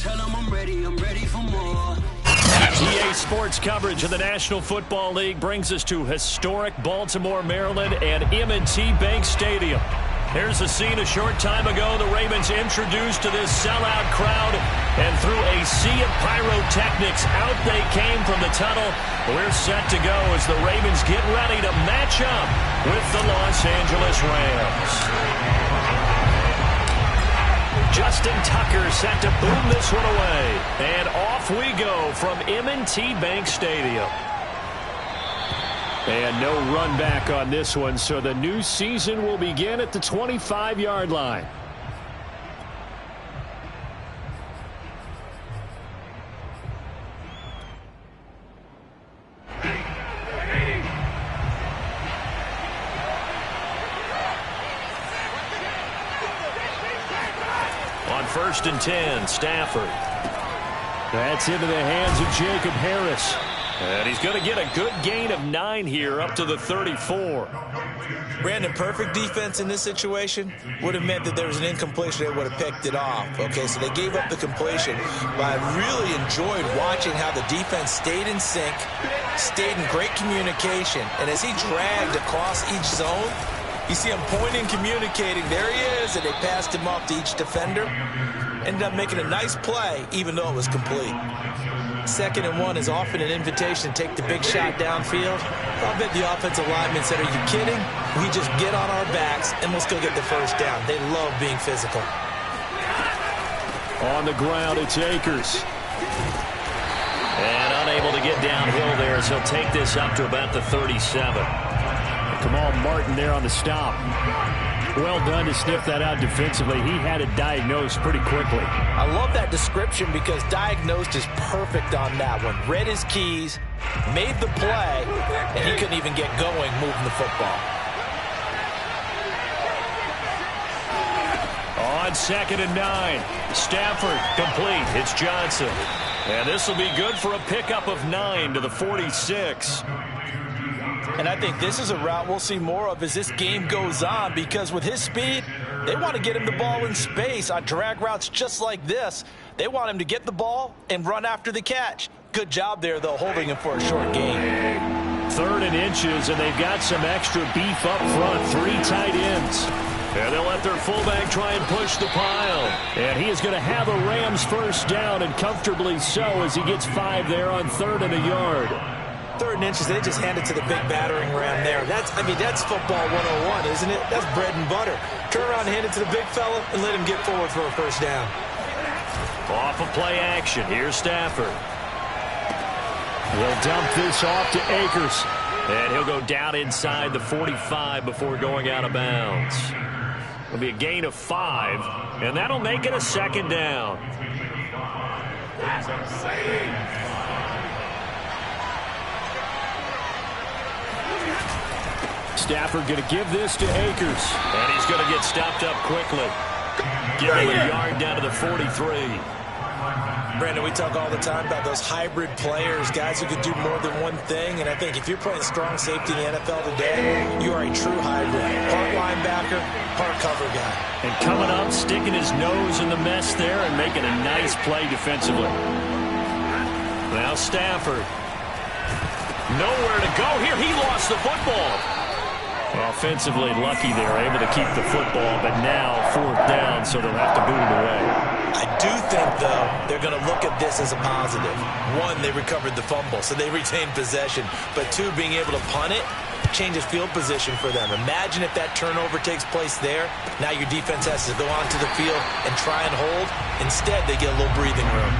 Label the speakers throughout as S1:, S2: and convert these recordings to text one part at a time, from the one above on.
S1: Tell them I'm ready for more.
S2: EA Sports coverage of the National Football League brings us to historic Baltimore, Maryland, and M&T Bank Stadium. Here's the scene a short time ago. The Ravens introduced to this sellout crowd, and through a sea of pyrotechnics, out they came from the tunnel. We're set to go as the Ravens get ready to match up with the Los Angeles Rams. Justin Tucker set to boom this one away. And off we go from M&T Bank Stadium. And no run back on this one, so the new season will begin at the 25-yard line. On 1st and 10, Stafford. That's into the hands of Jacob Harris. And he's going to get a good gain of 9 here up to the 34.
S3: Brandon, perfect defense in this situation would have meant that there was an incompletion. They would have picked it off. Okay, so they gave up the completion. But I really enjoyed watching how the defense stayed in sync, stayed in great communication. And as he dragged across each zone, you see him pointing, communicating. There he is, and they passed him off to each defender. Ended up making a nice play, even though it was complete. 2nd and 1 is often an invitation to take the big shot downfield. I bet the offensive linemen said, are you kidding? We just get on our backs, and let's go get the first down. They love being physical.
S2: On the ground, it's Akers. And unable to get downhill there, so he'll take this up to about the 37. Kamal Martin there on the stop. Well done to sniff that out defensively. He had it diagnosed pretty quickly.
S3: I love that description because diagnosed is perfect on that one. Read his keys, made the play, and he couldn't even get going moving the football.
S2: On 2nd and 9, Stafford complete. It's Johnson. And this will be good for a pickup of 9 to the 46.
S3: And I think this is a route we'll see more of as this game goes on, because with his speed, they want to get him the ball in space on drag routes just like this. They want him to get the ball and run after the catch. Good job there, though, holding him for a short gain.
S2: 3rd and inches, and they've got some extra beef up front. 3 tight ends. And they'll let their fullback try and push the pile. And he is going to have a Rams first down, and comfortably so, as he gets 5 there on 3rd and a yard.
S3: 3rd and inches, they just hand it to the big battering ram there. That's football 101, isn't it? That's bread and butter. Turn around and hand it to the big fella and let him get forward for a first down.
S2: Off of play action, here's Stafford. He'll dump this off to Akers. And he'll go down inside the 45 before going out of bounds. It'll be a gain of 5, and that'll make it a 2nd down. Stafford going to give this to Akers. And he's going to get stopped up quickly. Give him a yard down to the 43.
S3: Brandon, we talk all the time about those hybrid players, guys who could do more than one thing. And I think if you're playing strong safety in the NFL today, you are a true hybrid. Part linebacker, part cover guy.
S2: And coming up, sticking his nose in the mess there and making a nice play defensively. Now Stafford. Nowhere to go here. He lost the football. Offensively lucky they're able to keep the football, but now 4th down, so they'll have to boot it away.
S3: I do think, though, they're going to look at this as a positive. 1, they recovered the fumble, so they retained possession. But 2, being able to punt it changes field position for them. Imagine if that turnover takes place there. Now your defense has to go onto the field and try and hold. Instead, they get a little breathing room.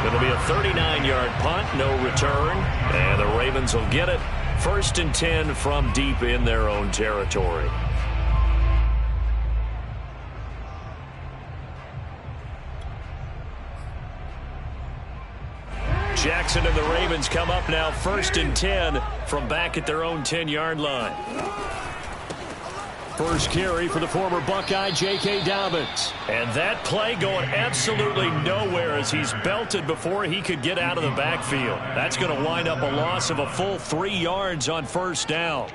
S2: It'll be a 39-yard punt, no return, and the Ravens will get it. 1st and 10 from deep in their own territory. Jackson and the Ravens come up now 1st and 10 from back at their own 10-yard line. First carry for the former Buckeye, J.K. Dobbins. And that play going absolutely nowhere as he's belted before he could get out of the backfield. That's going to wind up a loss of a full 3 yards on 1st down.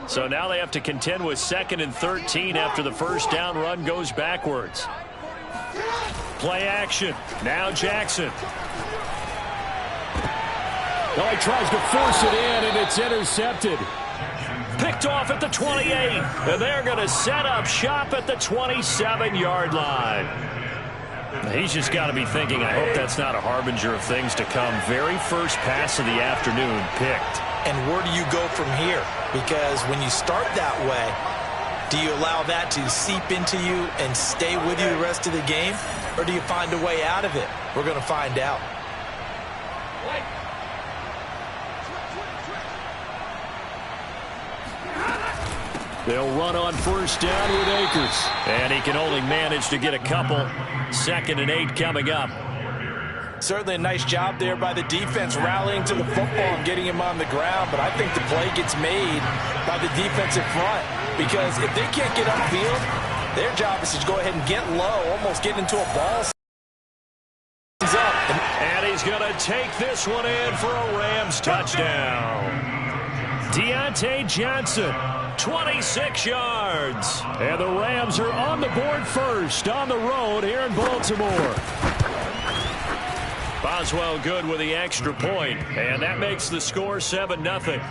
S2: So now they have to contend with 2nd and 13 after the first down run goes backwards. Play action. Now Jackson.
S4: Oh, he tries to force it in, and it's intercepted.
S2: Picked off at the 28, and they're going to set up shop at the 27-yard line. He's just got to be thinking, I hope that's not a harbinger of things to come. Very first pass of the afternoon picked.
S3: And where do you go from here? Because when you start that way, do you allow that to seep into you and stay with you the rest of the game? Or do you find a way out of it? We're going to find out.
S2: They'll run on first down with Akers. And he can only manage to get a couple. 2nd and 8 coming up.
S3: Certainly a nice job there by the defense rallying to the football and getting him on the ground. But I think the play gets made by the defensive front. Because if they can't get upfield, their job is to go ahead and get low, almost get into a ball.
S2: And he's going to take this one in for a Rams touchdown. Deontay Johnson, 26 yards. And the Rams are on the board first on the road here in Baltimore. Boswell good with the extra point, and that makes the score 7-0.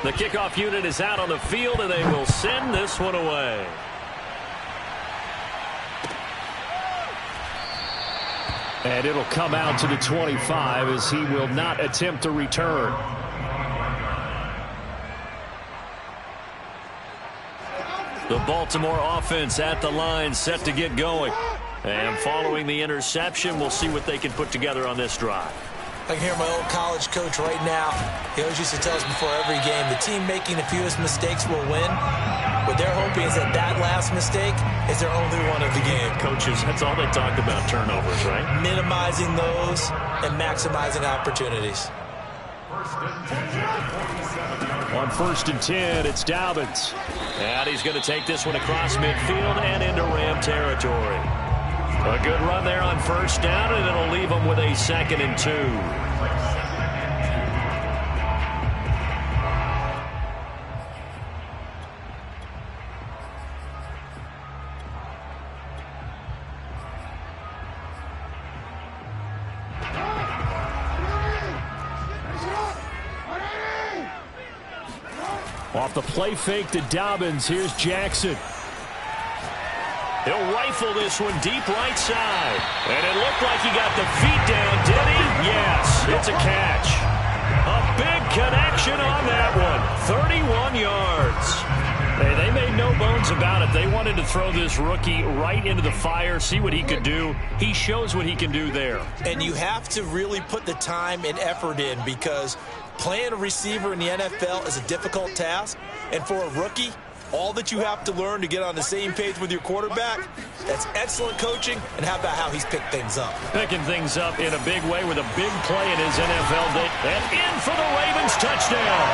S2: The kickoff unit is out on the field, and they will send this one away.
S4: And it'll come out to the 25 as he will not attempt to return.
S2: The Baltimore offense at the line set to get going. And following the interception, we'll see what they can put together on this drive.
S3: I can hear my old college coach right now. He always used to tell us before every game, the team making the fewest mistakes will win. What they're hoping is that that last mistake is their only one of the game.
S2: Coaches, that's all they talk about, turnovers, right?
S3: Minimizing those and maximizing opportunities.
S2: On 1st and 10, it's Dobbins. And he's going to take this one across midfield and into Ram territory. A good run there on first down, and it'll leave them with a 2nd and 2.
S4: Off the play fake to Dobbins, here's Jackson.
S2: He'll rifle this one deep right side. And it looked like he got the feet down, did he? Yes, it's a catch. A big connection on that one. 31 yards. Hey, they made no bones about it. They wanted to throw this rookie right into the fire, see what he could do. He shows what he can do there.
S3: And you have to really put the time and effort in, because playing a receiver in the NFL is a difficult task. And for a rookie, all that you have to learn to get on the same page with your quarterback, that's excellent coaching. And how about how he's picked things up?
S2: Picking things up in a big way with a big play in his NFL day. And in for the Ravens touchdown.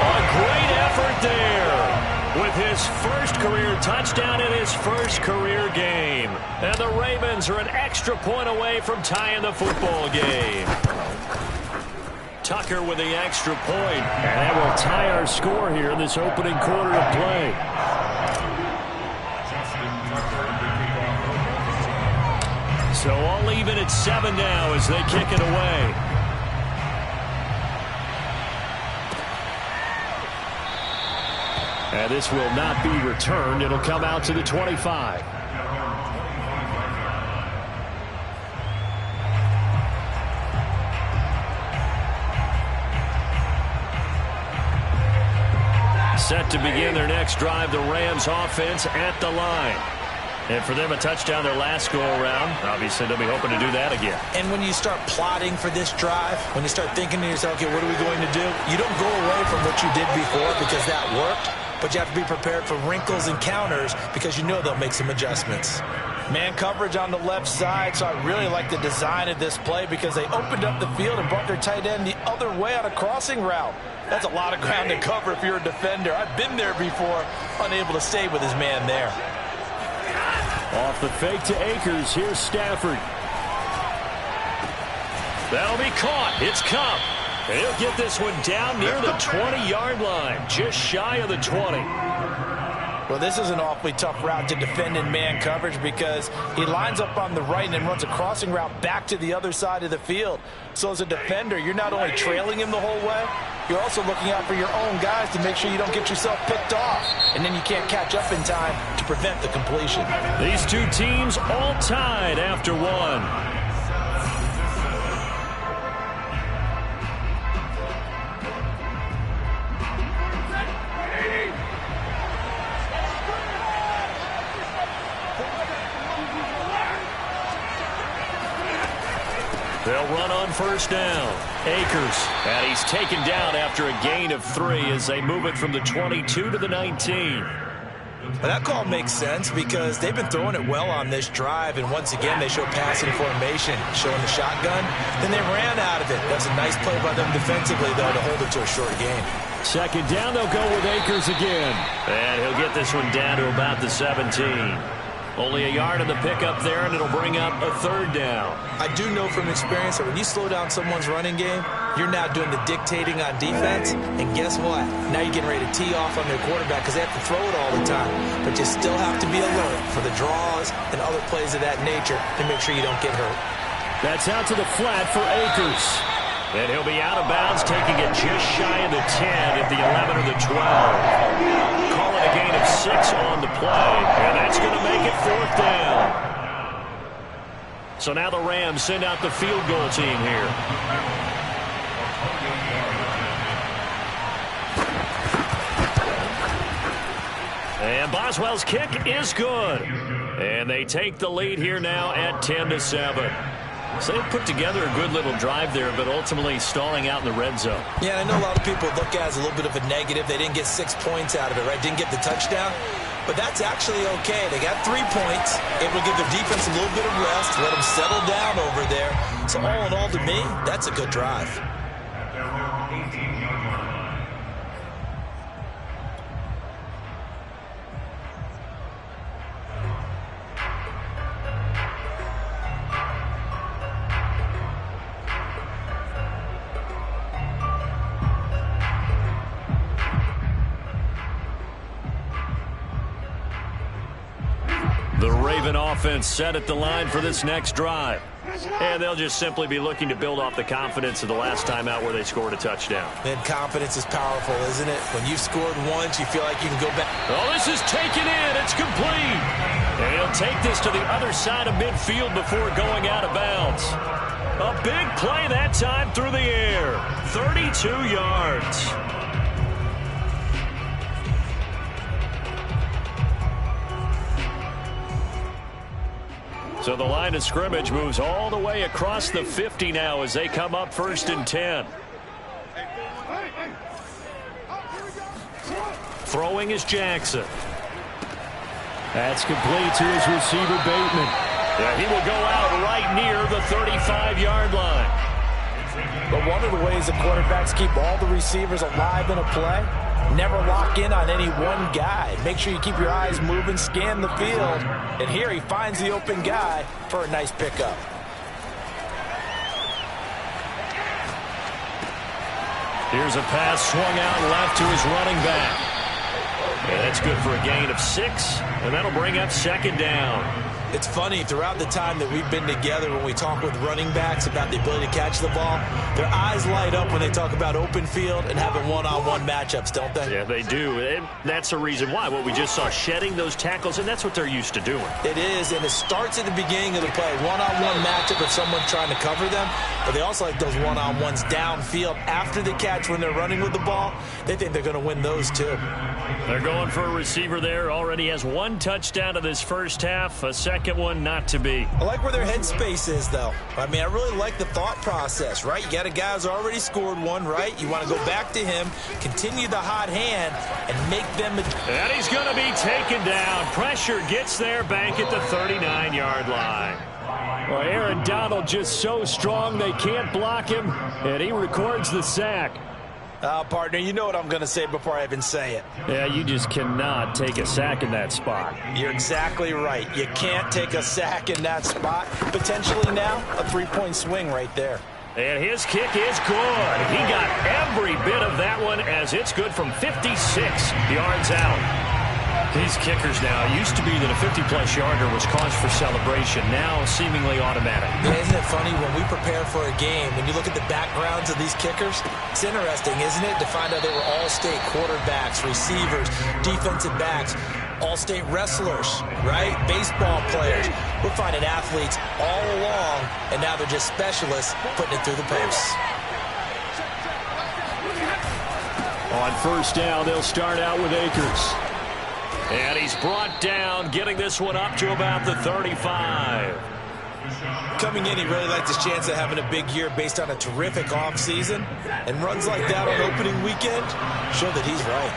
S2: A great effort there with his first career touchdown in his first career game. And the Ravens are an extra point away from tying the football game. Tucker with the extra point.
S4: And that will tie our score here in this opening quarter of play.
S2: So all even at 7 now as they kick it away.
S4: And this will not be returned. It'll come out to the 25.
S2: Set to begin their next drive, the Rams offense at the line. And for them, a touchdown their last go-around. Obviously, they'll be hoping to do that again.
S3: And when you start plotting for this drive, when you start thinking to yourself, okay, what are we going to do? You don't go away from what you did before because that worked, but you have to be prepared for wrinkles and counters because you know they'll make some adjustments. Man coverage on the left side, so I really like the design of this play because they opened up the field and brought their tight end the other way on a crossing route. That's a lot of ground to cover if you're a defender. I've been there before, unable to stay with his man there.
S4: Off the fake to Akers, here's Stafford.
S2: That'll be caught. It's Cup. And he'll get this one down near the 20-yard line, just shy of the 20.
S3: Well, this is an awfully tough route to defend in man coverage because he lines up on the right and then runs a crossing route back to the other side of the field. So as a defender, you're not only trailing him the whole way, you're also looking out for your own guys to make sure you don't get yourself picked off. And then you can't catch up in time to prevent the completion.
S2: These two teams all tied after one. They'll run on first down. Akers, and he's taken down after a gain of 3 as they move it from the 22 to the 19.
S3: Well, that call makes sense because they've been throwing it well on this drive, and once again they show passing formation, showing the shotgun. Then they ran out of it. That's a nice play by them defensively, though, to hold it to a short game.
S2: Second down, they'll go with Akers again. And he'll get this one down to about the 17. Only a yard on the pickup there, and it'll bring up a third down.
S3: I do know from experience that when you slow down someone's running game, you're now doing the dictating on defense. And guess what? Now you're getting ready to tee off on their quarterback because they have to throw it all the time. But you still have to be alert for the draws and other plays of that nature to make sure you don't get hurt. That's out to the flat for Akers.
S2: And he'll be out of bounds, taking it just shy of the 10 at the 11 or the 12. Call it a gain of 6 on the play, and that's going to make it 4th down. So now the Rams send out the field goal team here. And Boswell's kick is good. And they take the lead here now at 10-7. So they put together a good little drive there, but ultimately stalling out in the red zone.
S3: Yeah, I know a lot of people look at it as a little bit of a negative. They didn't get 6 points out of it, right? Didn't get the touchdown. But that's actually okay. They got 3 points. It will give their defense a little bit of rest, let them settle down over there. So all in all, to me, that's a good drive.
S2: The Raven offense set at the line for this next drive. And they'll just simply be looking to build off the confidence of the last time out where they scored a touchdown.
S3: And confidence is powerful, isn't it? When you've scored once, you feel like you can go back.
S2: Oh, this is taken in. It's complete. And he'll take this to the other side of midfield before going out of bounds. A big play that time through the air. 32 yards. So the line of scrimmage moves all the way across the 50 now as they come up 1st and 10. Throwing is Jackson. That's complete to his receiver, Bateman. Yeah, he will go out right near the 35-yard line.
S3: But one of the ways the quarterbacks keep all the receivers alive in a play, never lock in on any one guy. Make sure you keep your eyes moving, scan the field. And here he finds the open guy for a nice pickup.
S2: Here's a pass swung out left to his running back. And that's good for a gain of 6, and that'll bring up 2nd down. It's funny, throughout the time that we've been together, when we talk with running backs about the ability to catch the ball, their eyes light up when they talk about open field and having one-on-one matchups, don't they? Yeah, they do. And that's the reason why. What we just saw, shedding those tackles, and that's what they're used to doing. It is, and it starts at the beginning of the play. One-on-one matchup if someone's trying to cover them, but they also like those one-on-ones downfield after the catch when they're running with the ball. They think they're going to win those, too. They're going for a receiver there. Already has 1 touchdown of this first half. A second one not to be. I like where their headspace is, though. I mean, I really like the thought process, right? You got a guy who's already scored 1, right? You want to go back to him, continue the hot hand, and make them... And he's going to be taken down. Pressure gets there back at the 39-yard line. Well, Aaron Donald just so strong they can't block him, and he records the sack. Partner, you know what I'm going to say before I even say it. Yeah, you just cannot take a sack in that spot. You're exactly right. You can't take a sack in that spot. Potentially now, a 3-point swing right there. And his kick is good. He got every bit of that one as it's good from 56 yards out. These kickers now, used to be that a 50-plus yarder was cause for celebration, now seemingly automatic.
S3: Yeah, isn't it funny when we prepare for a game, when you look at the backgrounds of these kickers, it's interesting, isn't it, to find out they were all-state quarterbacks, receivers, defensive backs, all-state wrestlers, right? Baseball players. We're finding athletes all along, and now they're just specialists putting it through the pace.
S2: On first down, they'll start out with Akers. And he's brought down, getting this one up to about the 35.
S3: Coming in, he really liked his chance of having a big year based on a terrific offseason. And runs like that on opening weekend show that he's right.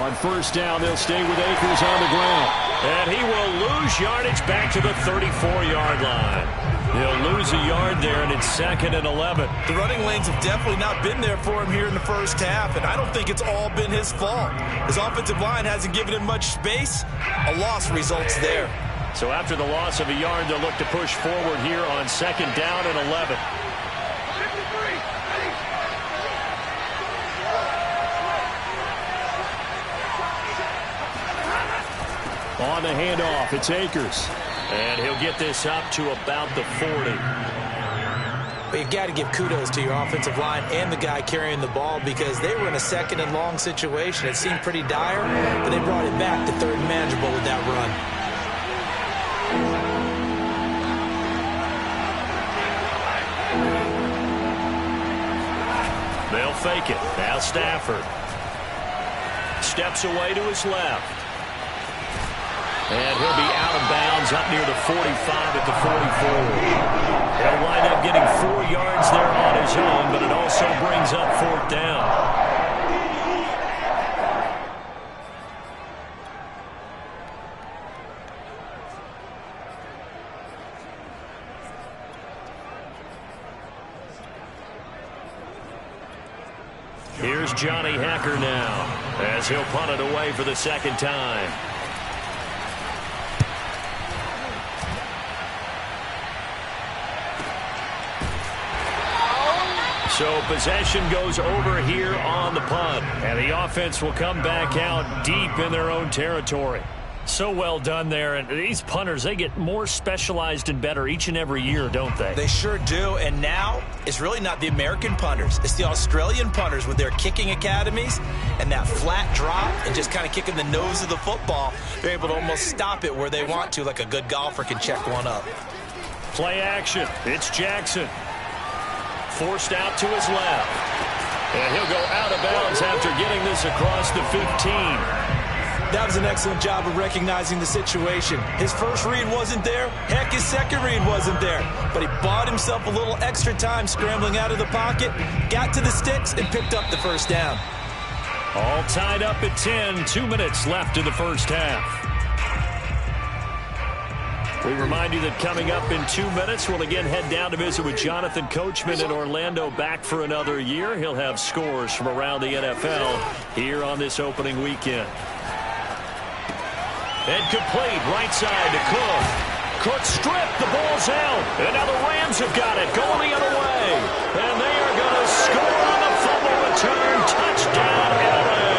S2: On first down, they'll stay with Akers on the ground. And he will lose yardage back to the 34-yard line. He'll lose a yard there, and it's 2nd and 11.
S3: The running lanes have definitely not been there for him here in the first half, and I don't think it's all been his fault. His offensive line hasn't given him much space. A loss results there.
S2: So after the loss of a yard, they'll look to push forward here on 2nd down and 11. On the handoff, it's Akers. And he'll get this up to about the 40.
S3: But you've got to give kudos to your offensive line and the guy carrying the ball because they were in a 2nd and long situation. It seemed pretty dire, but they brought it back to 3rd and manageable with that run.
S2: They'll fake it. Now Stafford steps away to his left. And he'll be out of bounds up near the 45 at the 44. He'll wind up getting 4 yards there on his own, but it also brings up 4th down. Here's Johnny Hacker now as he'll punt it away for the 2nd time. So possession goes over here on the punt. And the offense will come back out deep in their own territory. So well done there. And these punters, they get more specialized and better each and every year, don't they?
S3: They sure do. And now it's really not the American punters. It's the Australian punters with their kicking academies and that flat drop and just kind of kicking the nose of the football. They're able to almost stop it where they want to, like a good golfer can check one up.
S2: Play action. It's Jackson. Forced out to his left. And he'll go out of bounds after getting this across the 15.
S3: That was an excellent job of recognizing the situation. His first read wasn't there. Heck, his second read wasn't there. But he bought himself a little extra time scrambling out of the pocket, got to the sticks, and picked up the 1st down.
S2: All tied up at 10. 2 minutes left in the first half. We remind you that coming up in 2 minutes, we'll again head down to visit with Jonathan Coachman in Orlando, back for another year. He'll have scores from around the NFL here on this opening weekend. And complete right side to Cook. Cook stripped, the ball's out. And now the Rams have got it, going the other way. And they are going to score on the fumble return. Touchdown, LA.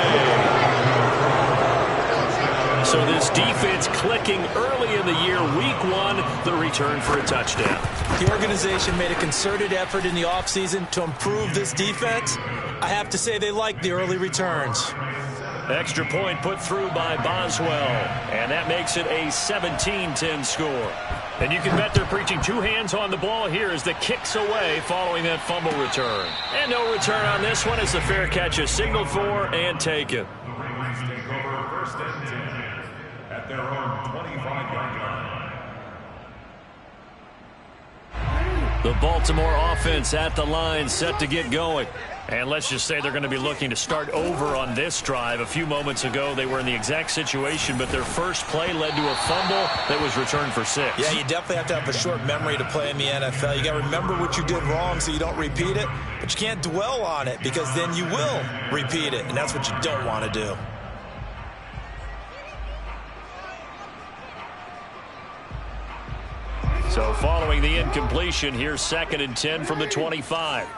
S2: So this defense clicking early in the year, week 1, the return for a touchdown.
S3: The organization made a concerted effort in the offseason to improve this defense. I have to say they like the early returns.
S2: Extra point put through by Boswell, and that makes it a 17-10 score. And you can bet they're preaching 2 hands on the ball here as the kick's away following that fumble return. And no return on this one as the fair catch is signaled for and taken.
S5: First and 10 at their own 25-yard line.
S2: The Baltimore offense at the line, set to get going. And let's just say they're going to be looking to start over on this drive. A few moments ago, they were in the exact situation, but their first play led to a fumble that was returned for 6.
S3: Yeah, you definitely have to have a short memory to play in the NFL. You got to remember what you did wrong so you don't repeat it, but you can't dwell on it because then you will repeat it, and that's what you don't want to do.
S2: So following the incompletion, here's 2nd and 10 from the 25.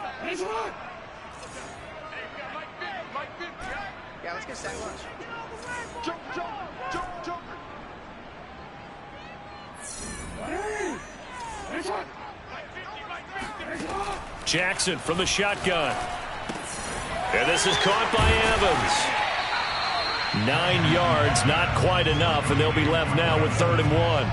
S6: Yeah, let's get sack lunch.
S2: Jackson from the shotgun. And this is caught by Evans. 9 yards, not quite enough, and they'll be left now with 3rd and 1.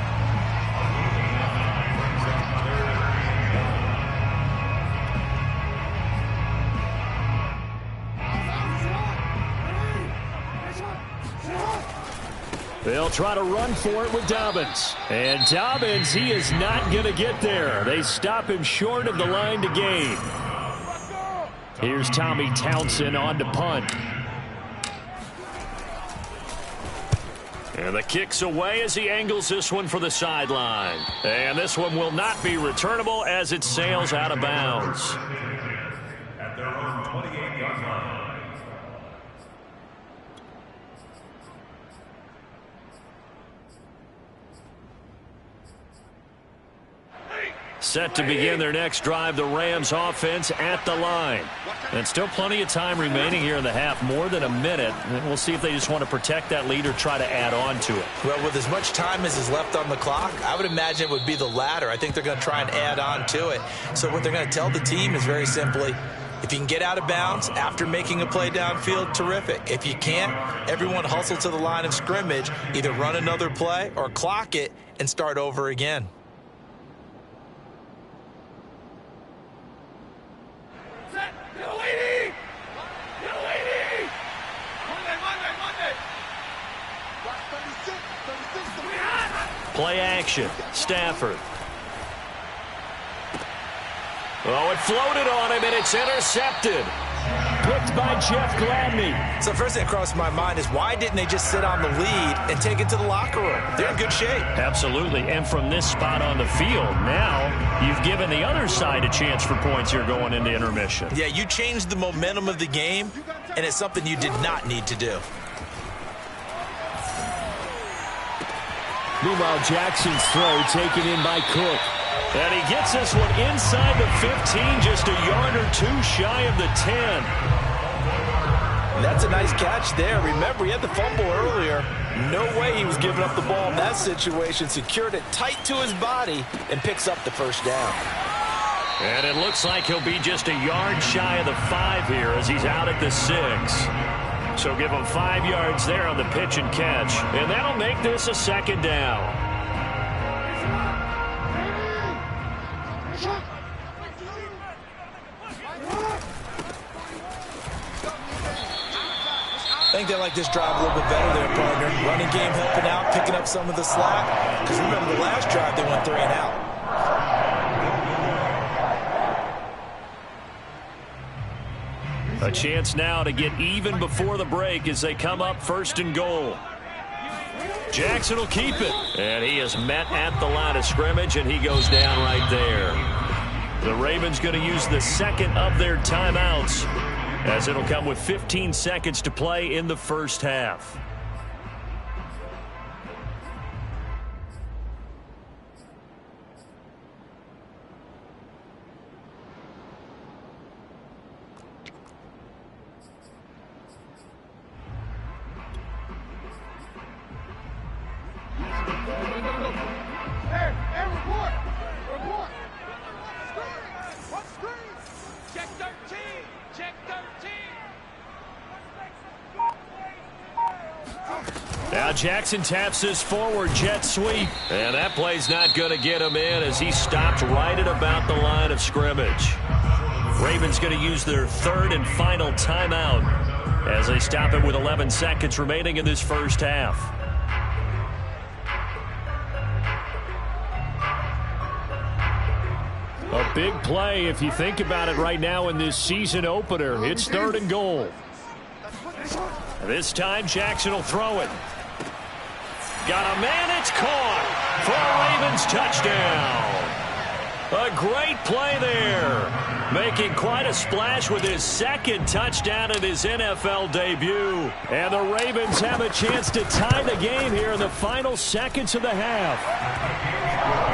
S2: They'll try to run for it with Dobbins. And Dobbins, he is not going to get there. They stop him short of the line to gain. Here's Tommy Townsend on to punt. And the kick's away as he angles this one for the sideline. And this one will not be returnable as it sails out of bounds.
S5: At their own 28-yard line.
S2: Set to begin their next drive, the Rams offense at the line. And still plenty of time remaining here in the half, more than a minute. And we'll see if they just want to protect that lead or try to add on to it.
S3: Well, with as much time as is left on the clock, I would imagine it would be the latter. I think they're going to try and add on to it. So what they're going to tell the team is very simply, if you can get out of bounds after making a play downfield, terrific. If you can't, everyone hustle to the line of scrimmage, either run another play or clock it and start over again.
S2: Play action. Stafford. Oh, it floated on him, and it's intercepted. Picked by Jeff Gladney.
S3: So first thing that crossed my mind is why didn't they just sit on the lead and take it to the locker room? They're in good shape.
S2: Absolutely, and from this spot on the field, now you've given the other side a chance for points here going into intermission.
S3: Yeah, you changed the momentum of the game, and it's something you did not need to do.
S2: Meanwhile, Jackson's throw taken in by Cook. And he gets this one inside the 15, just a yard or two shy of the 10.
S3: And that's a nice catch there. Remember, he had the fumble earlier. No way he was giving up the ball in that situation. Secured it tight to his body and picks up the first down.
S2: And it looks like he'll be just a yard shy of the 5 here as he's out at the 6. So give him 5 yards there on the pitch and catch. And that'll make this a 2nd down.
S3: I think they like this drive a little bit better there, partner. Running game helping out, picking up some of the slack. Because remember, the last drive they went 3 and out.
S2: A chance now to get even before the break as they come up 1st and goal. Jackson will keep it. And he is met at the line of scrimmage, and he goes down right there. The Ravens going to use the 2nd of their timeouts, as it'll come with 15 seconds to play in the first half. Now Jackson taps this forward jet sweep. And that play's not going to get him in as he stopped right at about the line of scrimmage. Ravens going to use their 3rd and final timeout as they stop it with 11 seconds remaining in this first half. A big play if you think about it right now in this season opener. It's 3rd and goal. This time Jackson will throw it. Got a man, it's caught for a Ravens touchdown. A great play there. Making quite a splash with his 2nd touchdown in his NFL debut. And the Ravens have a chance to tie the game here in the final seconds of the half.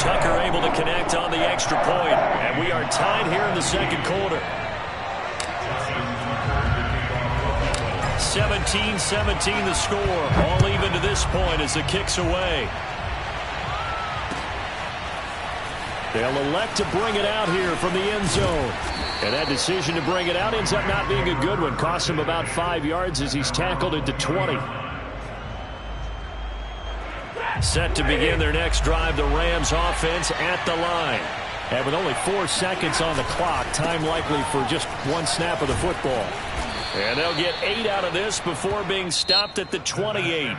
S2: Tucker able to connect on the extra point, and we are tied here in the second quarter. 17-17 the score. All even to this point as the kick's away. They'll elect to bring it out here from the end zone. And that decision to bring it out ends up not being a good one. Cost him about 5 yards as he's tackled it to 20. Set to begin their next drive, the Rams offense at the line. And with only 4 seconds on the clock, time likely for just one snap of the football. And they'll get 8 out of this before being stopped at the 28.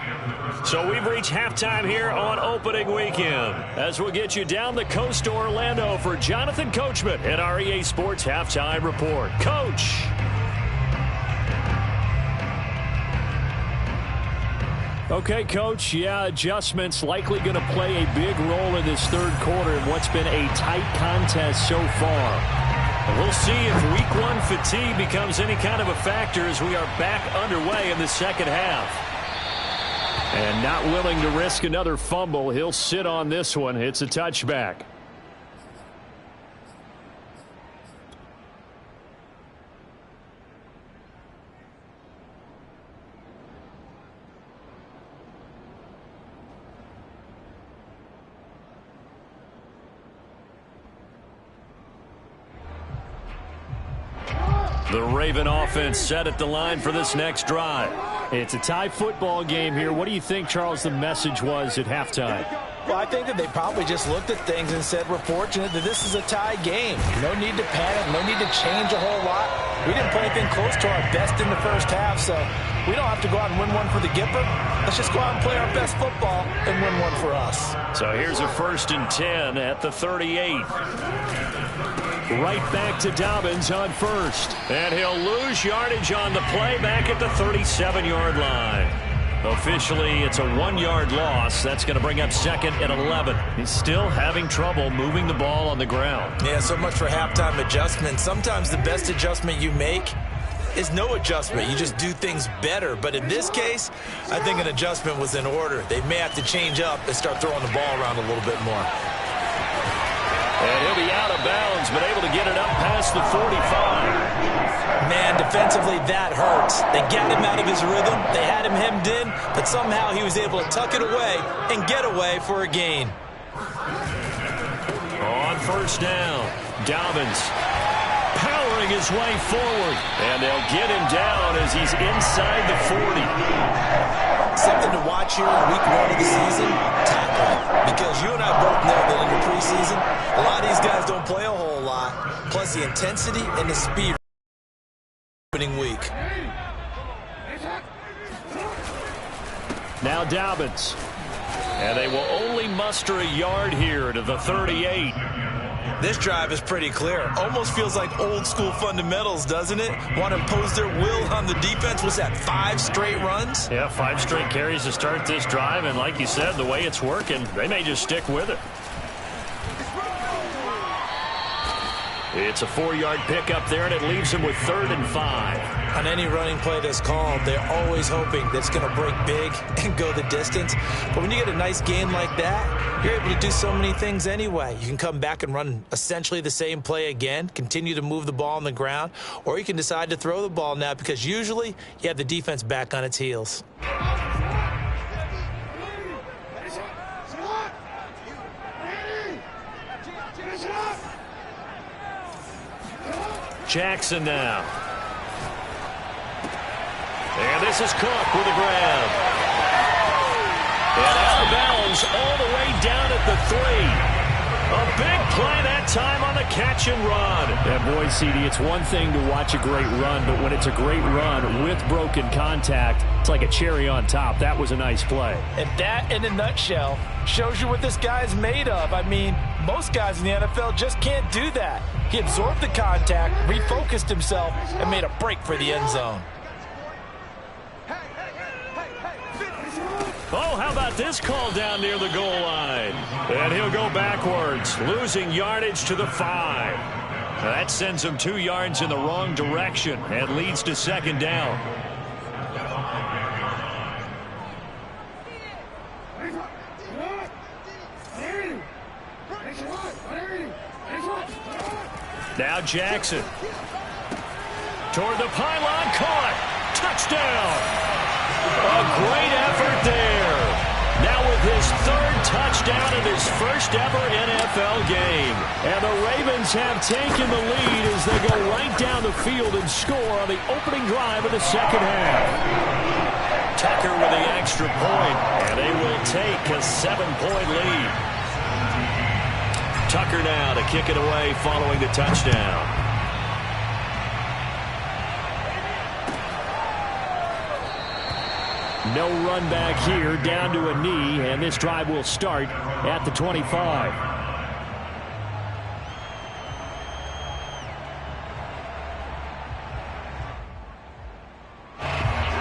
S2: So we've reached halftime here on opening weekend. As we'll get you down the coast to Orlando for Jonathan Coachman at our EA Sports Halftime Report. Coach. Okay, Coach, yeah, adjustments likely going to play a big role in this third quarter in what's been a tight contest so far. We'll see if week one fatigue becomes any kind of a factor as we are back underway in the second half. And not willing to risk another fumble, he'll sit on this one. It's a touchback. The Raven offense set at the line for this next drive. It's a tie football game here. What do you think, Charles, the message was at halftime?
S3: Well, I think that they probably just looked at things and said, we're fortunate that this is a tie game. No need to panic. No need to change a whole lot. We didn't play anything close to our best in the first half, so we don't have to go out and win one for the Gipper. Let's just go out and play our best football and win one for us.
S2: So here's a 1st and 10 at the 38. Right back to Dobbins on first. And he'll lose yardage on the play back at the 37-yard line. Officially, it's a 1-yard loss. That's going to bring up 2nd and 11. He's still having trouble moving the ball on the ground.
S3: Yeah, so much for halftime adjustment. Sometimes the best adjustment you make is no adjustment. You just do things better. But in this case, I think an adjustment was in order. They may have to change up and start throwing the ball around a little bit more.
S2: And he'll be out of bounds, but able to get it up past the 45.
S3: Man, defensively, that hurts. They got him out of his rhythm. They had him hemmed in, but somehow he was able to tuck it away and get away for a gain.
S2: On first down, Dobbins powering his way forward. And they'll get him down as he's inside the 40.
S3: Something to watch here in week 1 of the season, tackling. Because you and I both know that in the preseason, a lot of these guys don't play a whole lot. Plus the intensity and the speed opening week.
S2: Now Dobbins. And they will only muster a yard here to the 38.
S3: This drive is pretty clear. Almost feels like old school fundamentals, doesn't it? Want to impose their will on the defense. Was that 5 straight runs?
S2: Yeah, 5 straight carries to start this drive. And like you said, the way it's working, they may just stick with it. It's a 4-yard pickup there, and it leaves him with 3rd and 5.
S3: On any running play that's called, they're always hoping that it's going to break big and go the distance. But when you get a nice game like that, you're able to do so many things anyway. You can come back and run essentially the same play again, continue to move the ball on the ground, or you can decide to throw the ball now because usually you have the defense back on its heels.
S2: Jackson now. And this is Cook with a grab. And out of bounds all the way down at the 3. A big play that time on the catch and run.
S4: Yeah, boy, CD, it's one thing to watch a great run, but when it's a great run with broken contact, it's like a cherry on top. That was a nice play.
S3: And that, in a nutshell, shows you what this guy's made of. I mean, most guys in the NFL just can't do that. He absorbed the contact, refocused himself, and made a break for the end zone.
S2: Oh, how about this call down near the goal line? And he'll go backwards, losing yardage to the 5. That sends him 2 yards in the wrong direction and leads to 2nd down. Now Jackson. Toward the pylon, caught. Touchdown. A great effort there. Now with his third touchdown in his first ever NFL game. And the Ravens have taken the lead as they go right down the field and score on the opening drive of the second half. Tucker with the extra point, and they will take a 7-point lead. Tucker now to kick it away following the touchdown. No run back here, down to a knee, and this drive will start at the 25.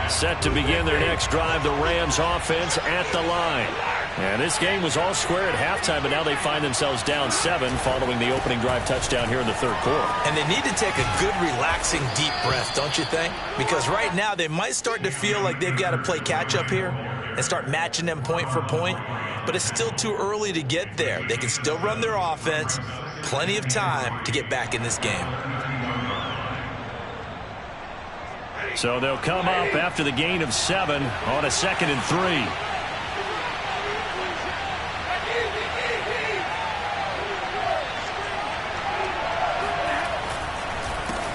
S2: Set to begin their next drive, the Rams offense at the line. And this game was all square at halftime, but now they find themselves down 7 following the opening drive touchdown here in the third quarter.
S3: And they need to take a good, relaxing, deep breath, don't you think? Because right now they might start to feel like they've got to play catch-up here and start matching them point for point. But it's still too early to get there. They can still run their offense. Plenty of time to get back in this game.
S2: So they'll come up after the gain of 7 on a 2nd and 3.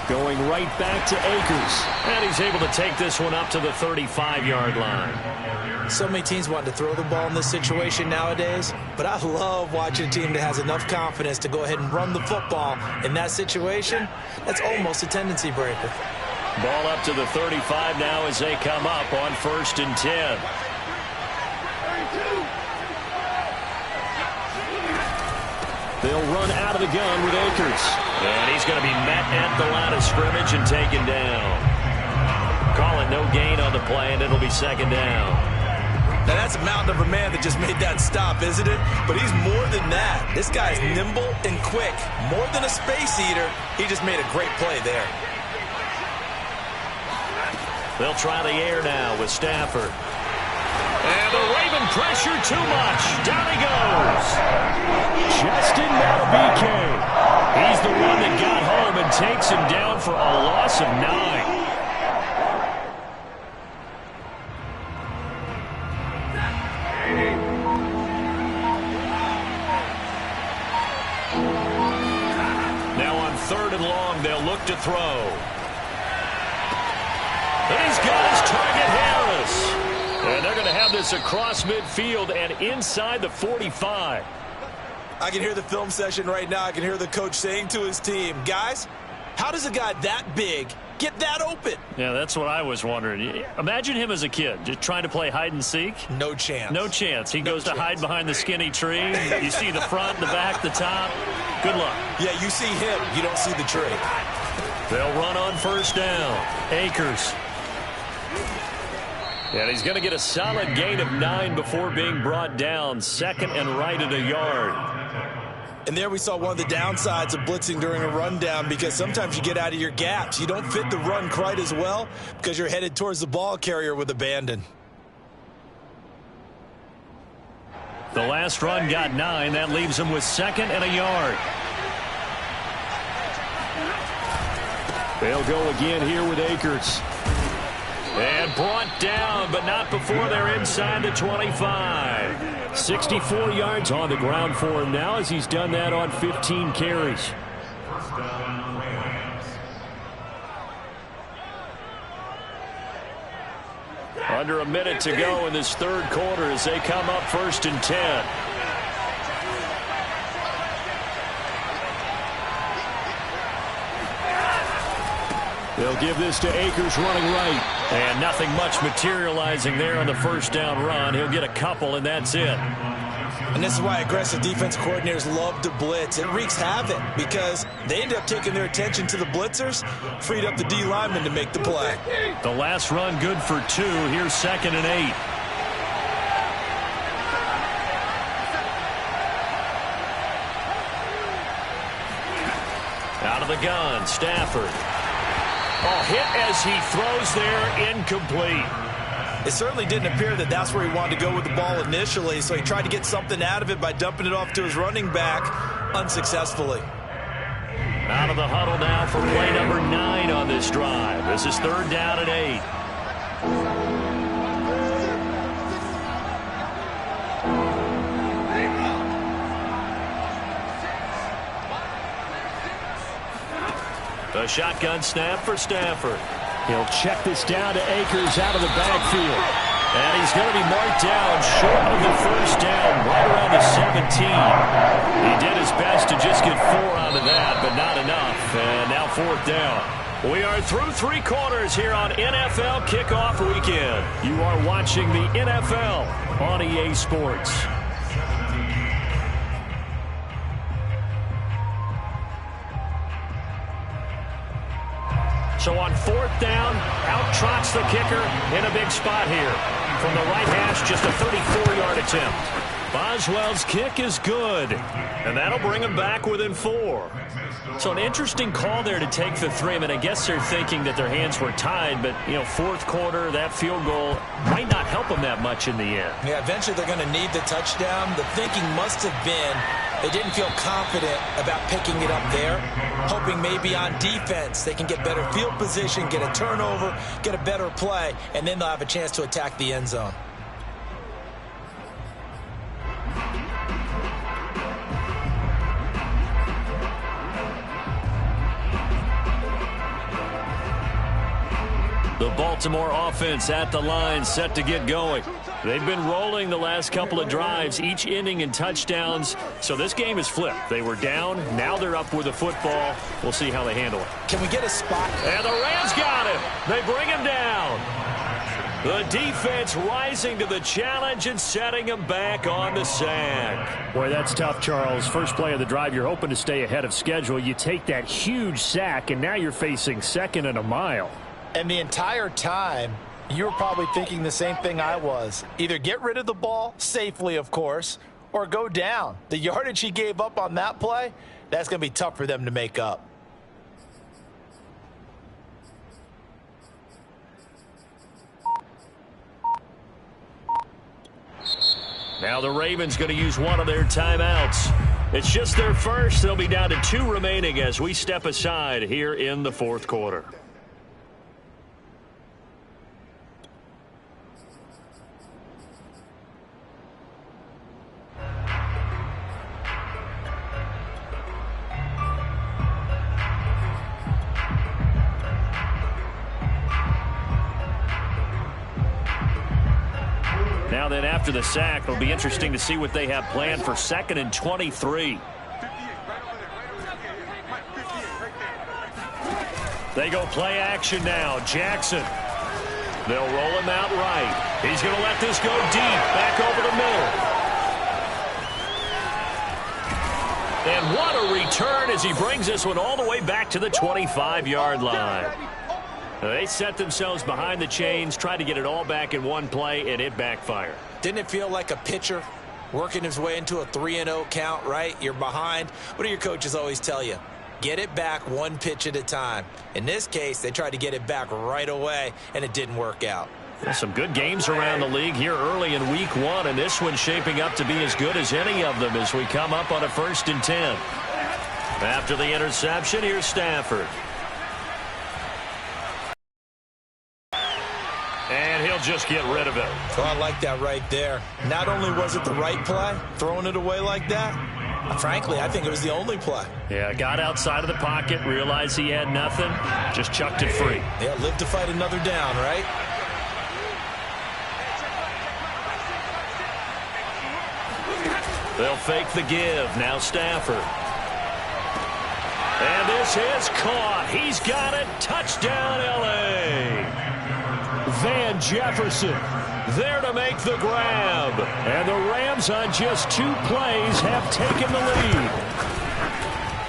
S2: Going right back to Akers. And he's able to take this one up to the 35-yard line.
S3: So many teams want to throw the ball in this situation nowadays, but I love watching a team that has enough confidence to go ahead and run the football in that situation. That's almost a tendency breaker.
S2: Ball up to the 35 now as they come up on 1st and 10. They'll run out of the gun with Akers. And he's going to be met at the line of scrimmage and taken down. Call it no gain on the play, and it'll be 2nd down.
S3: Now that's a mountain of a man that just made that stop, isn't it? But he's more than that. This guy's nimble and quick. More than a space eater. He just made a great play there.
S2: They'll try the air now with Stafford. And the Raven pressure too much. Down he goes. Justin Madubuike. He's the one that got home and takes him down for a loss of 9. Now on 3rd and long, they'll look to throw. And he's got his target, Harris. And they're going to have this across midfield and inside the 45.
S3: I can hear the film session right now. I can hear the coach saying to his team, guys, how does a guy that big get that open?
S2: Yeah, that's what I was wondering. Imagine him as a kid, just trying to play hide and seek.
S3: No chance.
S2: No chance. He goes to hide behind the skinny tree. You see the front, the back, the top. Good luck.
S3: Yeah, you see him. You don't see the tree.
S2: They'll run on 1st down. Akers. And he's going to get a solid gain of 9 before being brought down. 2nd and right at a yard.
S3: And there we saw one of the downsides of blitzing during a rundown, because sometimes you get out of your gaps. You don't fit the run quite as well because you're headed towards the ball carrier with abandon.
S2: The last run got 9. That leaves him with 2nd and a yard. They'll go again here with Akers. And brought down, but not before they're inside the 25. 64 yards on the ground for him now, as he's done that on 15 carries. Under a minute to go in this 3rd quarter as they come up 1st and 10. They'll give this to Akers running right. And nothing much materializing there on the 1st down run. He'll get a couple, and that's it.
S3: And this is why aggressive defense coordinators love to blitz. It wreaks havoc because they end up taking their attention to the blitzers, freed up the D lineman to make the play.
S2: The last run good for 2. Here's 2nd and 8. Out of the gun, Stafford. Oh, hit as he throws there, incomplete.
S3: It certainly didn't appear that that's where he wanted to go with the ball initially, so he tried to get something out of it by dumping it off to his running back unsuccessfully.
S2: Out of the huddle now for play number 9 on this drive. This is 3rd down and 8. A shotgun snap for Stafford.
S4: He'll check this down to Akers out of the backfield.
S2: And he's going to be marked down short of the first down, right around the 17. He did his best to just get 4 out of that, but not enough. And now 4th down. We are through 3 quarters here on NFL Kickoff Weekend.
S4: You are watching the NFL on EA Sports.
S2: So on 4th down, out trots the kicker in a big spot here. From the right hash, just a 34-yard attempt. Boswell's kick is good, and that'll bring him back within 4. So an interesting call there to take the 3. I mean, I guess they're thinking that their hands were tied, but, you know, 4th quarter, that field goal might not help them that much in the end.
S3: Yeah, eventually they're going to need the touchdown. The thinking must have been they didn't feel confident about picking it up there, hoping maybe on defense they can get better field position, get a turnover, get a better play, and then they'll have a chance to attack the end zone.
S2: The Baltimore offense at the line, set to get going. They've been rolling the last couple of drives, each ending in touchdowns. So this game is flipped. They were down, now they're up with the football. We'll see how they handle it.
S3: Can we get a spot?
S2: And the Rams got him. They bring him down. The defense rising to the challenge and setting him back on the sack.
S4: Boy, that's tough, Charles. First play of the drive, you're hoping to stay ahead of schedule. You take that huge sack, and now you're facing 2nd and a mile.
S6: And the entire time, you were probably thinking the same thing I was. Either get rid of the ball, safely of course, or go down. The yardage he gave up on that play, that's going to be tough for them to make up.
S2: Now the Ravens going to use one of their timeouts. It's just their first. They'll be down to 2 remaining as we step aside here in the 4th quarter. Now then, after the sack, it'll be interesting to see what they have planned for 2nd and 23. They go play action now. Jackson. They'll roll him out right. He's going to let this go deep, back over the middle. And what a return as he brings this one all the way back to the 25-yard line. They set themselves behind the chains, tried to get it all back in one play, and it backfired.
S3: Didn't it feel like a pitcher working his way into a 3-0 count, right? You're behind. What do your coaches always tell you? Get it back 1 pitch at a time. In this case, they tried to get it back right away, and it didn't work out.
S2: There's some good games around the league here early in week 1, and this one's shaping up to be as good as any of them as we come up on a 1st and 10. After the interception, here's Stafford. And he'll just get rid of it.
S3: Oh, I like that right there. Not only was it the right play, throwing it away like that, frankly, I think it was the only play.
S2: Yeah, got outside of the pocket, realized he had nothing, just chucked it free.
S3: Yeah, live to fight another down, right?
S2: They'll fake the give. Now Stafford. And this is caught. He's got it. Touchdown, L.A. Van Jefferson there to make the grab. And the Rams on just 2 plays have taken the lead.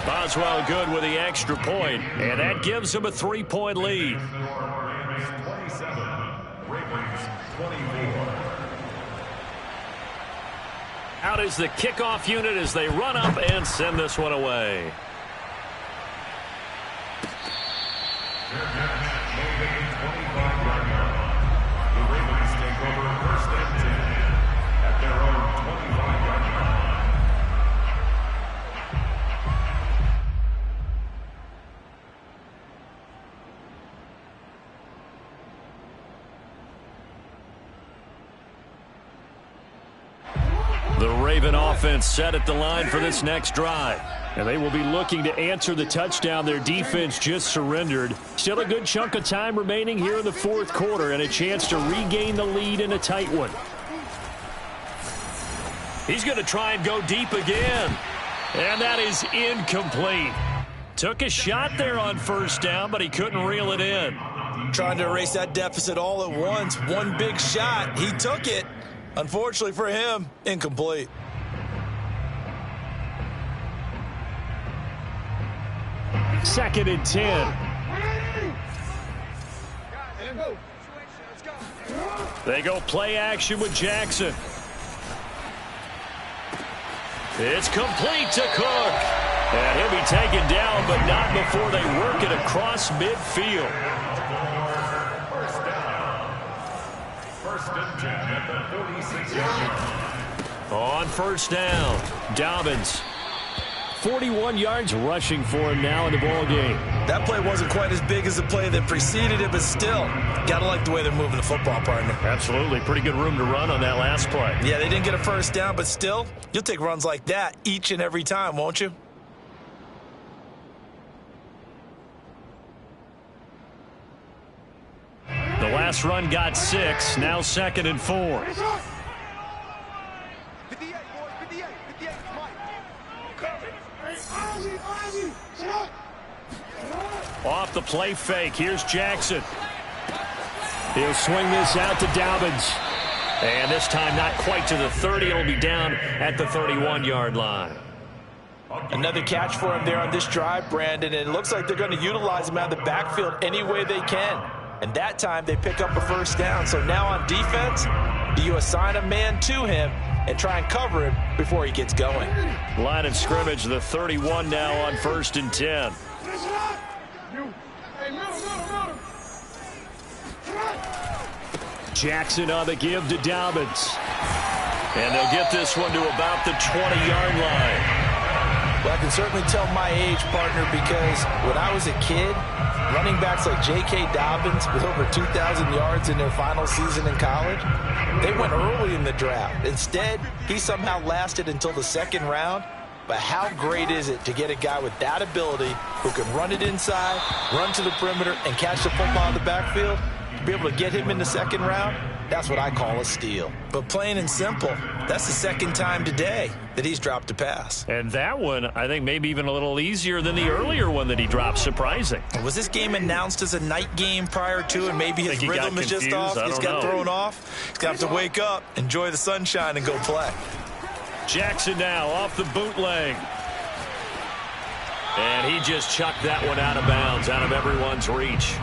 S2: Boswell good with the extra point, and that gives them a 3-point lead.
S5: 27, Ravens 24.
S2: Out is the kickoff unit as they run up and send this one away. The Raven offense set at the line for this next drive. And they will be looking to answer the touchdown their defense just surrendered. Still a good chunk of time remaining here in the fourth quarter and a chance to regain the lead in a tight one. He's going to try and go deep again. And that is incomplete. Took a shot there on first down, but he couldn't reel it in.
S3: Trying to erase that deficit all at once. One big shot. He took it. Unfortunately for him, incomplete.
S2: Second and 10. They go play action with Jackson. It's complete to Cook. And he'll be taken down, but not before they work it across midfield.
S5: First and 10 at the 46-yard line.
S2: On first down, Dobbins. 41 yards rushing for him now in the ball game.
S3: That play wasn't quite as big as the play that preceded it, but still, got to like the way they're moving the football, partner.
S2: Absolutely. Pretty good room to run on that last play.
S3: Yeah, they didn't get a first down, but still, you'll take runs like that each and every time, won't you?
S2: The last run got 6, now second and 4. Off the play fake. Here's Jackson. He'll swing this out to Dobbins. And this time not quite to the 30. It'll be down at the 31-yard line.
S6: Another catch for him there on this drive, Brandon. And it looks like they're going to utilize him out of the backfield any way they can. And that time they pick up a first down. So now on defense, do you assign a man to him and try and cover him before he gets going?
S2: Line of scrimmage, the 31 now on first and 10. Jackson on the give to Dobbins. And they'll get this one to about the 20-yard line.
S6: Well, I can certainly tell my age, partner, because when I was a kid, running backs like J.K. Dobbins with over 2,000 yards in their final season in college, they went early in the draft. Instead, he somehow lasted until the second round. But how great is it to get a guy with that ability who can run it inside, run to the perimeter, and catch the football in the backfield? To be able to get him in the second round, that's what I call a steal.
S3: But plain and simple, that's the second time today that he's dropped a pass.
S2: And that one, I think, maybe even a little easier than the earlier one that he dropped. Surprising.
S3: Was this game announced as a night game prior to, and maybe his rhythm is just off? He's got thrown off. He's got to wake up, enjoy the sunshine, and go play.
S2: Jackson now off the bootleg. And he just chucked that one out of bounds, out of everyone's reach.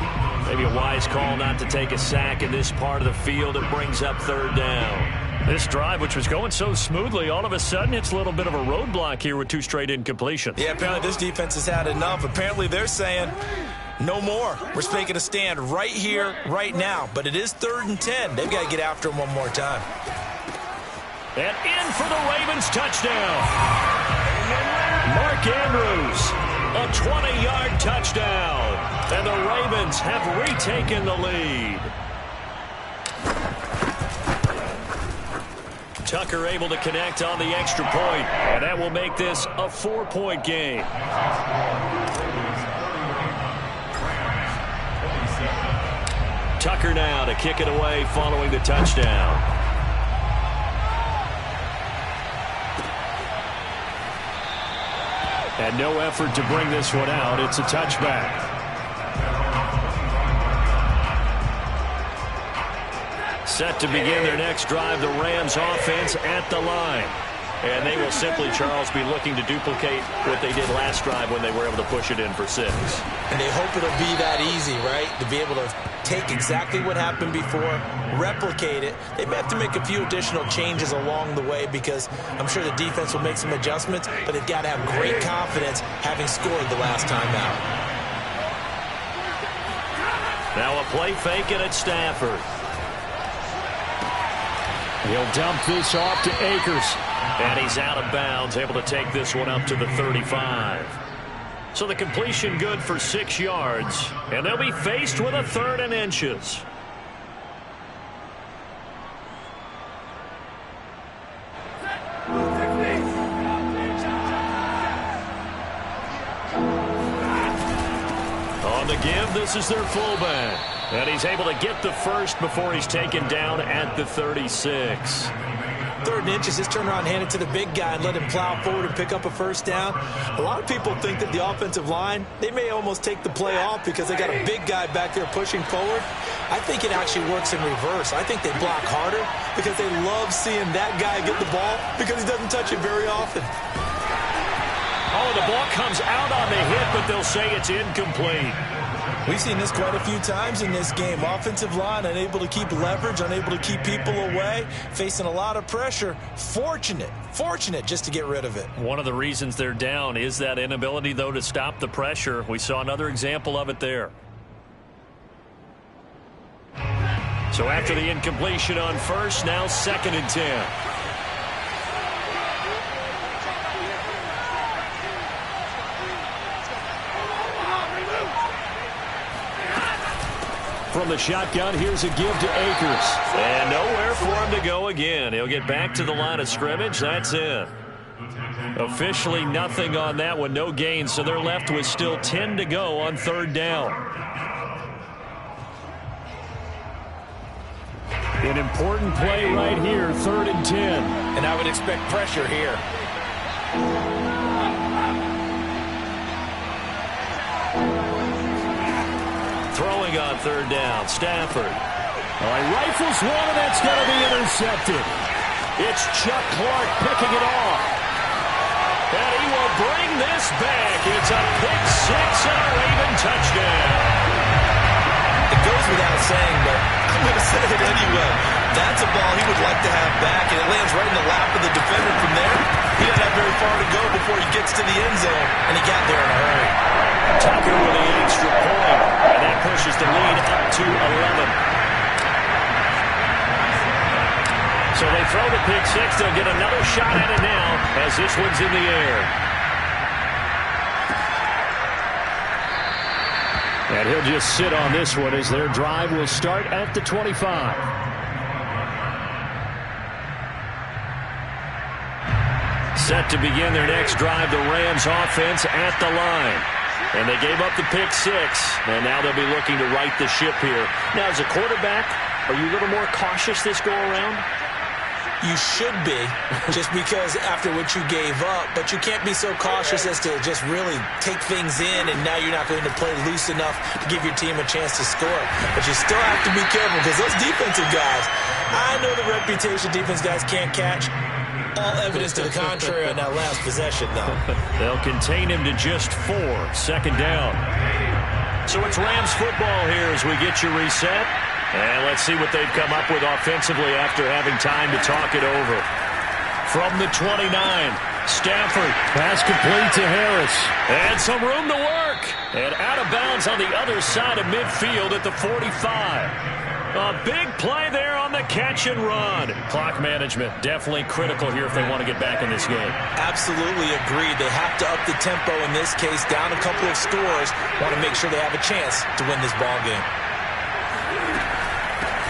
S2: Maybe a wise call not to take a sack in this part of the field. It brings up third down. This drive, which was going so smoothly, all of a sudden it's a little bit of a roadblock here with 2 straight incompletions.
S3: Yeah, apparently this defense has had enough. Apparently they're saying, no more. We're making a stand right here, right now. But it is 3rd and 10. They've got to get after him one more time.
S2: And in for the Ravens touchdown. Mark Andrews, a 20-yard touchdown. And the Ravens have retaken the lead. Tucker able to connect on the extra point, and that will make this a 4-point game. Tucker now to kick it away following the touchdown. And no effort to bring this one out. It's a touchback. Set to begin their next drive, the Rams offense at the line. And they will simply, Charles, be looking to duplicate what they did last drive when they were able to push it in for 6.
S3: And they hope it'll be that easy, right? To be able to take exactly what happened before, replicate it. They may have to make a few additional changes along the way because I'm sure the defense will make some adjustments, but they've got to have great confidence having scored the last time out.
S2: Now a play fake, and it's Stafford. He'll dump this off to Akers. And he's out of bounds, able to take this one up to the 35. So the completion good for 6 yards. And they'll be faced with a 3rd and inches. give. This is their fullback. And he's able to get the first before he's taken down at the 36.
S3: 3rd and inches, just turn around, hand it to the big guy and let him plow forward and pick up a first down. A lot of people think that the offensive line, they may almost take the play off because they got a big guy back there pushing forward. I think it actually works in reverse. I think they block harder because they love seeing that guy get the ball because he doesn't touch it very often.
S2: Oh, the ball comes out on the hit, but they'll say it's incomplete.
S3: We've seen this quite a few times in this game. Offensive line unable to keep leverage, unable to keep people away, facing a lot of pressure. Fortunate just to get rid of it.
S2: One of the reasons they're down is that inability, though, to stop the pressure. We saw another example of it there. So after the incompletion on first, now 2nd and 10. From the shotgun, here's a give to Akers. And nowhere for him to go again. He'll get back to the line of scrimmage. That's it. Officially nothing on that one. No gain, so they're left with still 10 to go on 3rd down. An important play right here, 3rd and 10.
S6: And I would expect pressure here.
S2: Throwing on 3rd down, Stafford. All right, rifles one, and that's going to be intercepted. It's Chuck Clark picking it off. And he will bring this back. It's a pick 6 and a Raven touchdown.
S3: It goes without saying, but I'm going to say it anyway. That's a ball he would like to have back, and it lands right in the lap of the defender from there. He doesn't have very far to go before he gets to the end zone, and he got there in a hurry.
S2: Tucker with the extra point, and that pushes the lead up to 11. So they throw the pick 6. They'll get another shot at it now as this one's in the air. And he'll just sit on this one as their drive will start at the 25. Set to begin their next drive, the Rams offense at the line. And they gave up the pick 6, and now they'll be looking to right the ship here. Now, as a quarterback, are you a little more cautious this go-around?
S3: You should be, just because after what you gave up, but you can't be so cautious as to just really take things in, and now you're not going to play loose enough to give your team a chance to score. But you still have to be careful, because those defensive guys, I know the reputation defense guys can't catch. All evidence to the contrary on that last possession, though.
S2: They'll contain him to just 4, 2nd down. So it's Rams football here as we get you reset. And let's see what they've come up with offensively after having time to talk it over. From the 29, Stafford. Pass complete to Harris. And some room to work. And out of bounds on the other side of midfield at the 45. A big play there on the catch and run. Clock management definitely critical here if they want to get back in this game.
S3: Absolutely agreed. They have to up the tempo in this case, down a couple of scores. Want to make sure they have a chance to win this ball game.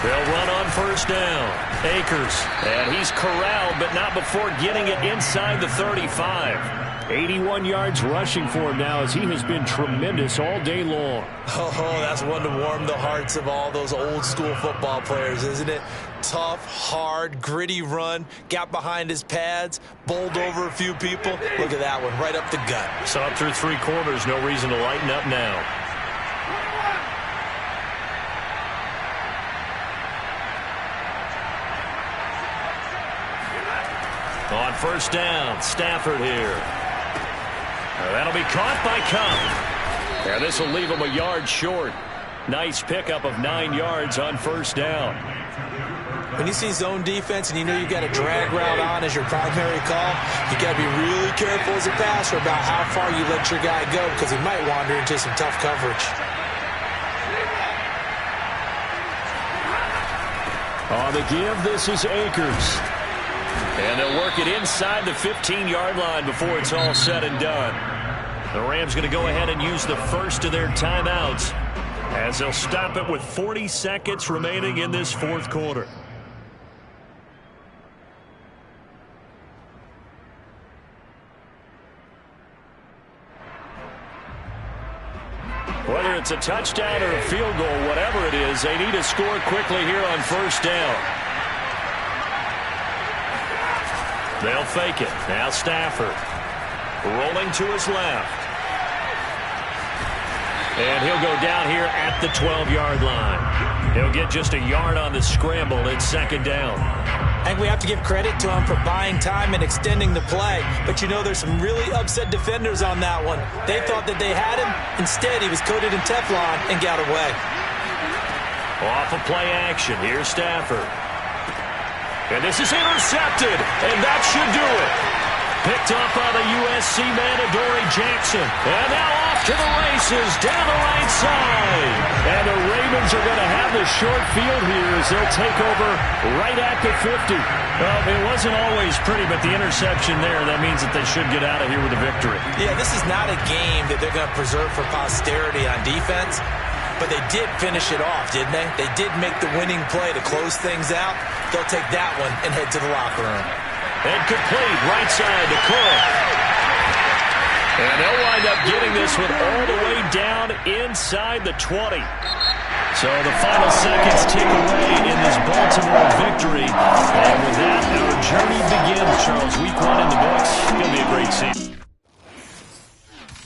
S2: They'll run on 1st down. Akers. And he's corralled, but not before getting it inside the 35. 81 yards rushing for him now as he has been tremendous all day long.
S3: Oh, that's one to warm the hearts of all those old school football players, isn't it? Tough, hard, gritty run, got behind his pads, bowled over a few people. Look at that one, right up the gut.
S2: So up through 3 quarters, no reason to lighten up now. On 1st down, Stafford here. That'll be caught by Cup. And this will leave him a yard short. Nice pickup of 9 yards on 1st down.
S3: When you see zone defense and you know you've got a drag route on as your primary call, you got to be really careful as a passer about how far you let your guy go because he might wander into some tough coverage.
S2: On the give, this is Akers. And they'll work it inside the 15-yard line before it's all said and done. The Rams going to go ahead and use the first of their timeouts as they'll stop it with 40 seconds remaining in this 4th quarter. Whether it's it's a touchdown or a field goal, whatever it is, they need to score quickly here on first down. They'll fake it. Now Stafford rolling to his left. And he'll go down here at the 12-yard line. He'll get just a yard on the scramble. It's second down.
S3: I think we have to give credit to him for buying time and extending the play. But, you know, there's some really upset defenders on that one. They thought that they had him. Instead, he was coated in Teflon and got away.
S2: Off of play action. Here's Stafford. And this is intercepted. And that should do it. Picked up by the USC man, Adoree Jackson. And now off to the races down the right side. And the Ravens are going to have the short field here as they'll take over right at the 50. Well, it wasn't always pretty, but the interception there, that means that they should get out of here with a victory.
S3: Yeah, this is not a game that they're going to preserve for posterity on defense. But they did finish it off, didn't they? They did make the winning play to close things out. They'll take that one and head to the locker room.
S2: And complete right side to Cook. And they'll wind up getting this one all the way down inside the 20. So the final seconds tick away in this Baltimore victory. And with that, our journey begins, Charles. Week 1 in the books. It's going to be a great season.